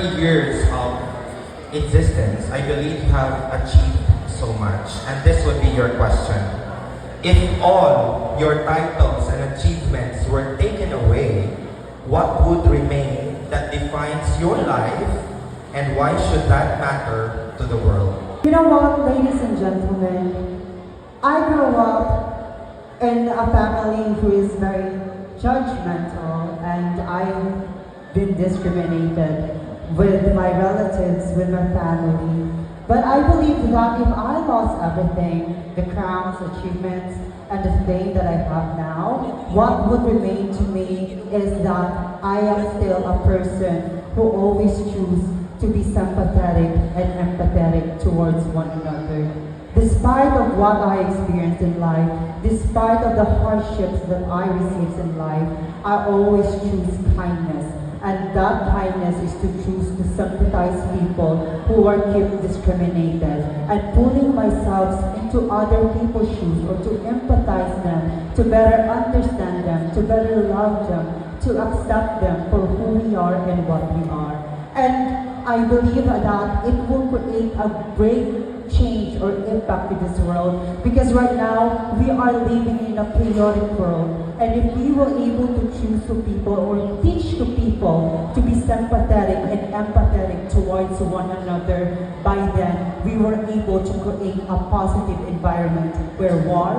30 years of existence, I believe you have achieved so much. And this would be your question. If all your titles and achievements were taken away, what would remain that defines your life, and why should that matter to the world? You know what, ladies and gentlemen, I grew up in a family who is very judgmental, and I've been discriminated with my relatives, with my family. But I believe that if I lost everything, the crowns, achievements, and the fame that I have now, what would remain to me is that I am still a person who always chooses to be sympathetic and empathetic towards one another. Despite of what I experienced in life, despite of the hardships that I received in life, I always choose kindness. And that kindness is to choose to sympathize people who are kept discriminated, and putting myself into other people's shoes, or to empathize them, to better understand them, to better love them, to accept them for who we are and what we are. And I believe that it will create a great change or impact in this world, because right now we are living in a chaotic world, and if we were able to choose to people or teach to people to be sympathetic and empathetic towards one another, by then we were able to create a positive environment where war,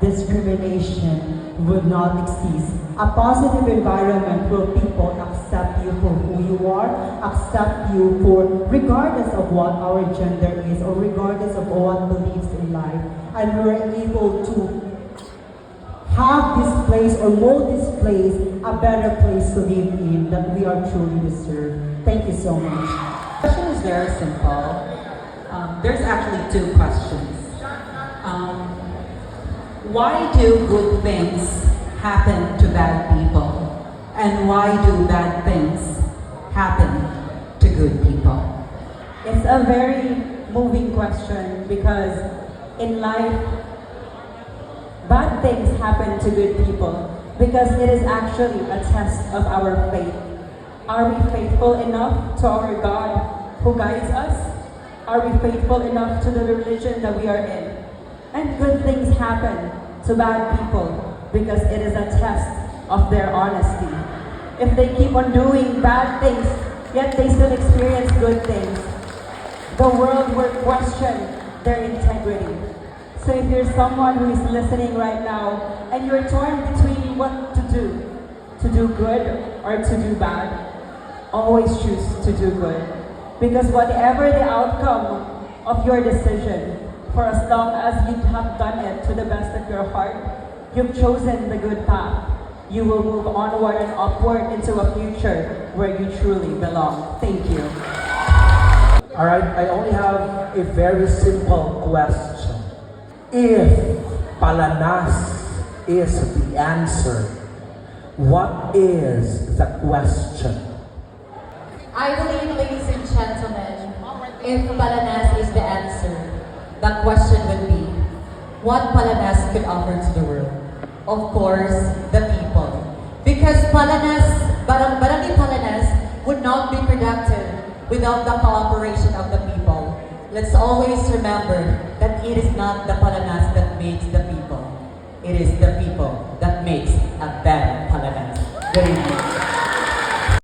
discrimination would not exist. A positive environment where people accept you for who you are, accept you for regardless of what our gender is, or regardless of what beliefs in life. And we're able to have this place, or mold this place, a better place to live in that we are truly deserve. Thank you so much. The question is very simple. There's actually two questions. Why do good things happen to bad people? And why do bad things happen to good people? It's a very moving question, because in life, bad things happen to good people because it is actually a test of our faith. Are we faithful enough to our God who guides us? Are we faithful enough to the religion that we are in? And good things happen to bad people because it is a test of their honesty. If they keep on doing bad things, yet they still experience good things, the world will question their integrity. So if you're someone who is listening right now, and you're torn between what to do good or to do bad, always choose to do good. Because whatever the outcome of your decision, for as long as you have done it to the best of your heart, you've chosen the good path. You will move onward and upward into a future where you truly belong. Thank you. Alright, I only have a very simple question. If Palanas is the answer, what is the question? I believe, ladies and gentlemen, if Palanas is the answer, the question would be, what Palanas could offer to the world? Of course, the people. Because Barangay Palanas would not be productive without the cooperation of the people. Let's always remember that it is not the Palanas that makes the people. It is the people that makes a better Palanas. Good evening.